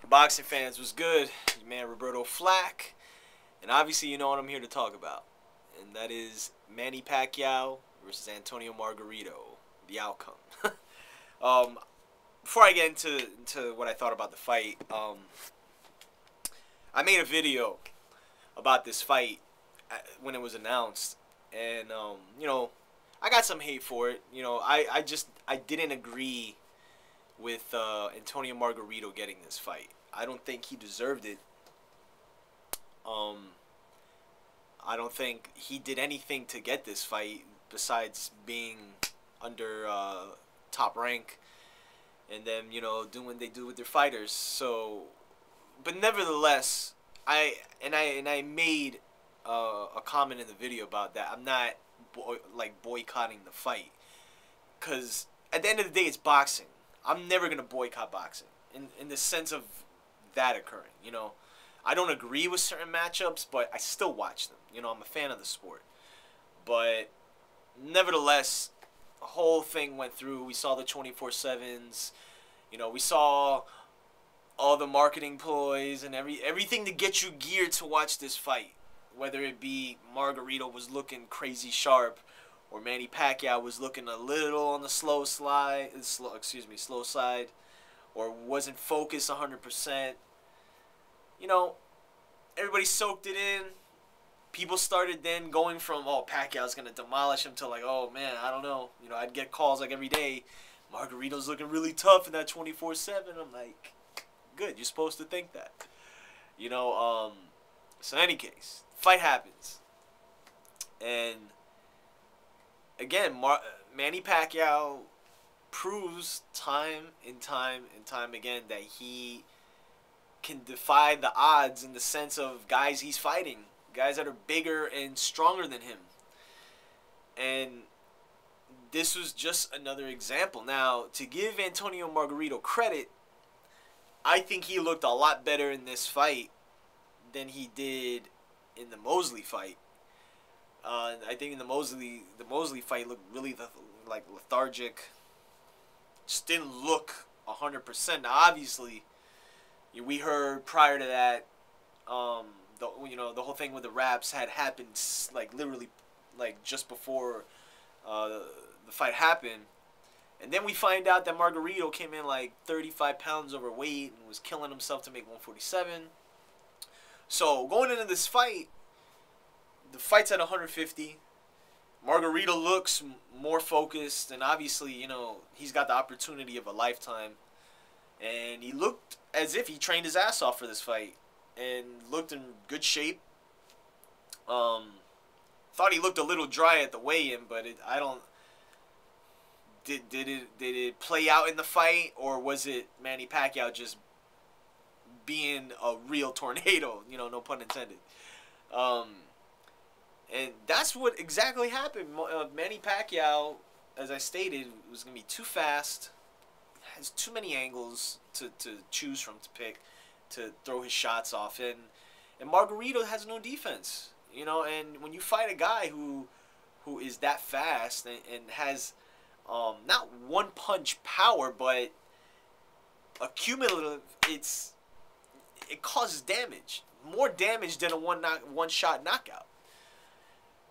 Boxing fans, was good? Your man Roberto Flack, and obviously you know what I'm here to talk about, and that is Manny Pacquiao versus Antonio Margarito, the outcome. um, Before I get into what I thought about the fight, I made a video about this fight when it was announced, and I got some hate for it. I didn't agree with Antonio Margarito getting this fight. I don't think he deserved it. Um, I don't think he did anything to get this fight besides being under top rank and then doing what they do with their fighters. So, but nevertheless, I made a comment in the video about that. I'm not boycotting the fight because at the end of the day, it's boxing. I'm never gonna boycott boxing in the sense of that occurring. I don't agree with certain matchups, but I still watch them. I'm a fan of the sport. But nevertheless, the whole thing went through. We saw the 24/7s. We saw all the marketing ploys and everything to get you geared to watch this fight. Whether it be Margarito was looking crazy sharp, or Manny Pacquiao was looking a little on the slow side, or wasn't focused 100%. Everybody soaked it in. People started then going from, oh, Pacquiao's going to demolish him, to like, oh, man, I don't know. I'd get calls like every day, Margarito's looking really tough in that 24/7. I'm like, good, you're supposed to think that. So in any case, fight happens. And again, Manny Pacquiao proves time and time again that he can defy the odds in the sense of guys he's fighting, guys that are bigger and stronger than him. And this was just another example. Now, to give Antonio Margarito credit, I think he looked a lot better in this fight than he did in the Mosley fight. I think in the Mosley fight looked really lethargic. Just didn't look 100%. Now, obviously, we heard prior to that, the whole thing with the raps had happened literally just before the fight happened, and then we find out that Margarito came in 35 pounds overweight and was killing himself to make 147. So going into this fight, the fight's at 150. Margarito looks more focused, and obviously, he's got the opportunity of a lifetime. And he looked as if he trained his ass off for this fight and looked in good shape. Thought he looked a little dry at the weigh-in, but I don't. Did it play out in the fight, or was it Manny Pacquiao just being a real tornado? No pun intended. And that's what exactly happened. Manny Pacquiao, as I stated, was going to be too fast, has too many angles to choose from, to pick, to throw his shots off. And Margarito has no defense. And when you fight a guy who is that fast and has not one punch power, but accumulative, it causes damage. More damage than a one shot knockout.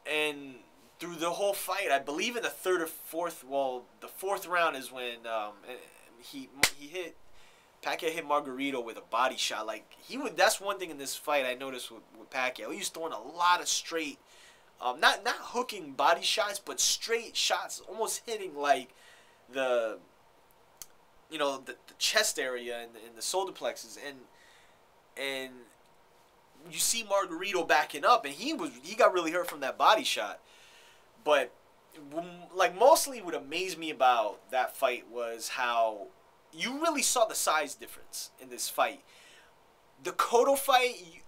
And through the whole fight, I believe in the third or fourth, the fourth round is when Pacquiao hit Margarito with a body shot. That's one thing in this fight I noticed with Pacquiao. He was throwing a lot of straight, not hooking body shots, but straight shots, almost hitting the chest area and the solar plexus, and you see Margarito backing up, and he got really hurt from that body shot. But mostly what amazed me about that fight was how you really saw the size difference in this fight. The Cotto fight,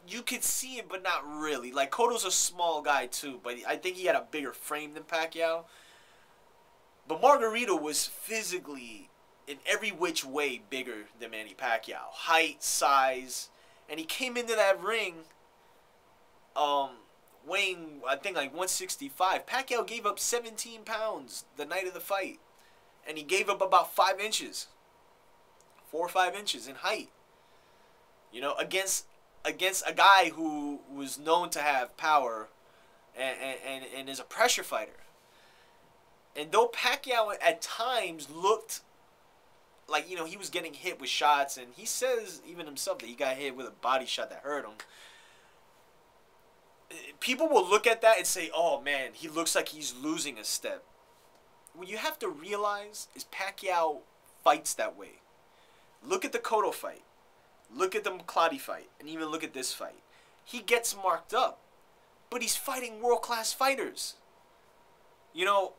you could see it, but not really. Cotto's a small guy too, but I think he had a bigger frame than Pacquiao. But Margarito was physically, in every which way, bigger than Manny Pacquiao. Height, size, and he came into that ring weighing, I think, 165. Pacquiao gave up 17 pounds the night of the fight. And he gave up about 5 inches. 4 or 5 inches in height. You know, against a guy who was known to have power and is a pressure fighter. And though Pacquiao at times looked like, you know, he was getting hit with shots, and he says even himself that he got hit with a body shot that hurt him, people will look at that and say, oh man, he looks like he's losing a step. What you have to realize is Pacquiao fights that way. Look at the Cotto fight. Look at the McCloty fight. And even look at this fight. He gets marked up. But he's fighting world-class fighters. You know,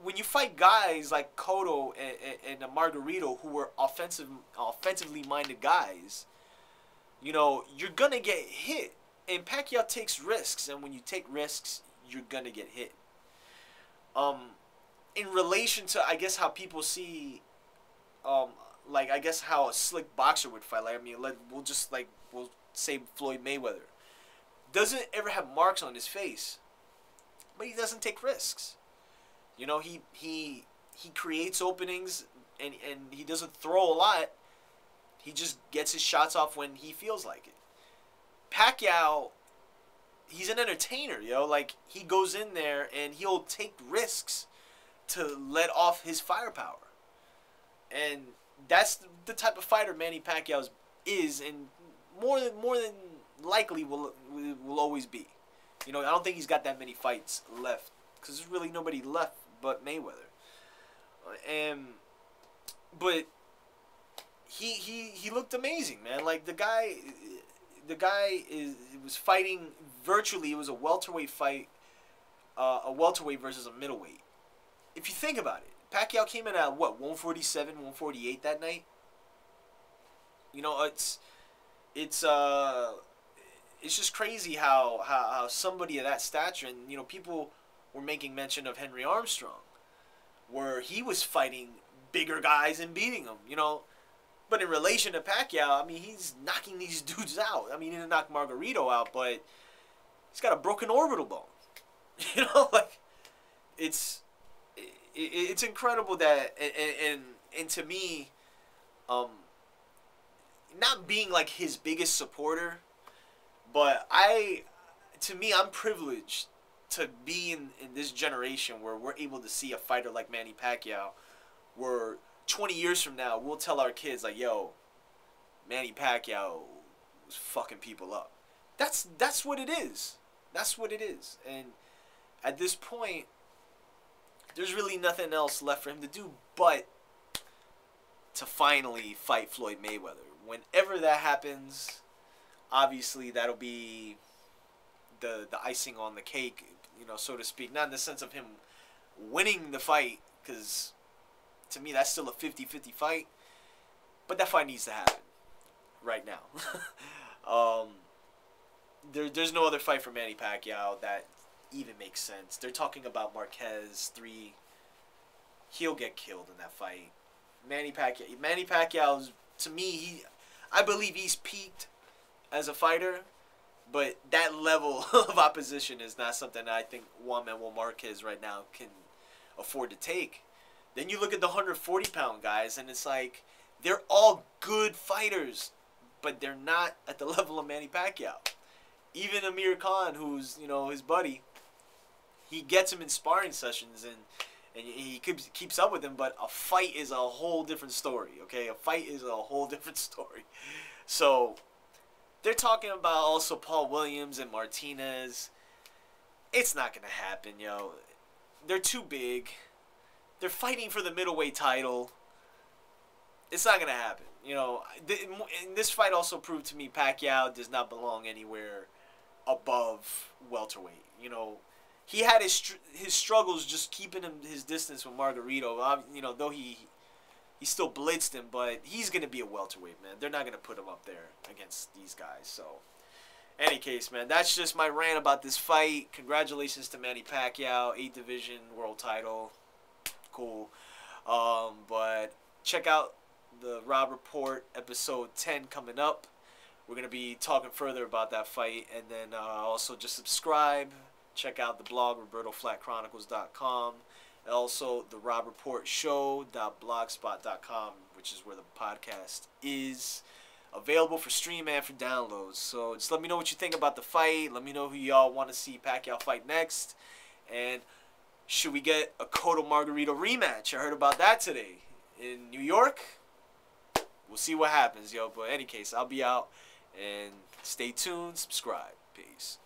when you fight guys like Cotto and Margarito, who were offensively minded guys, you know, you're going to get hit. And Pacquiao takes risks. And when you take risks, you're going to get hit. In relation to, I guess, how people see, like, I guess how a slick boxer would fight. Like, I mean, we'll say Floyd Mayweather. Doesn't ever have marks on his face. But he doesn't take risks. You know, he creates openings, and he doesn't throw a lot. He just gets his shots off when he feels like it. Pacquiao, he's an entertainer, yo. Like, he goes in there and he'll take risks to let off his firepower. And that's the type of fighter Manny Pacquiao is, and more than likely will always be. You know, I don't think he's got that many fights left, because there's really nobody left but Mayweather. But he looked amazing, man. Like, the guy was fighting virtually. It was a welterweight fight, a welterweight versus a middleweight. If you think about it, Pacquiao came in at what, 147, 148 that night. You know, it's just crazy how somebody of that stature, and you know, people were making mention of Henry Armstrong, where he was fighting bigger guys and beating them, you know. But in relation to Pacquiao, I mean, he's knocking these dudes out. I mean, he didn't knock Margarito out, but he's got a broken orbital bone. You know, like, it's incredible that, and to me, not being like his biggest supporter, but I'm privileged to be in this generation where we're able to see a fighter like Manny Pacquiao, where 20 years from now we'll tell our kids, like, yo, Manny Pacquiao was fucking people up. That's what it is. That's what it is. And at this point, there's really nothing else left for him to do but to finally fight Floyd Mayweather. Whenever that happens, obviously that'll be the icing on the cake, you know, so to speak. Not in the sense of him winning the fight, because to me that's still a 50-50 fight. But that fight needs to happen right now. There's no other fight for Manny Pacquiao that even makes sense. They're talking about Marquez 3. He'll get killed in that fight. Manny Pacquiao's, to me, I believe he's peaked as a fighter, but that level of opposition is not something I think Juan Manuel Marquez right now can afford to take. Then you look at the 140-pound guys, and it's like, they're all good fighters, but they're not at the level of Manny Pacquiao. Even Amir Khan, who's, you know, his buddy, he gets him in sparring sessions, and he keeps up with him, but a fight is a whole different story, okay? A fight is a whole different story. So, they're talking about also Paul Williams and Martinez. It's not going to happen, yo. They're too big. They're fighting for the middleweight title. It's not going to happen. You know, and this fight also proved to me Pacquiao does not belong anywhere above welterweight. You know, he had his struggles just keeping his distance with Margarito. You know, though he still blitzed him, but he's going to be a welterweight, man. They're not going to put him up there against these guys. So, any case, man, that's just my rant about this fight. Congratulations to Manny Pacquiao, 8th Division world title. Cool. But check out the Rob Report episode 10 coming up. We're going to be talking further about that fight. And then also just subscribe. Check out the blog, RobertoFlatChronicles.com. And also the RobReportShow.blogspot.com, which which is where the podcast is available for stream and for downloads. So just let me know what you think about the fight. Let me know who y'all want to see Pacquiao fight next. And should we get a Cotto Margarito rematch? I heard about that today in New York. We'll see what happens, yo. But in any case, I'll be out. And stay tuned. Subscribe. Peace.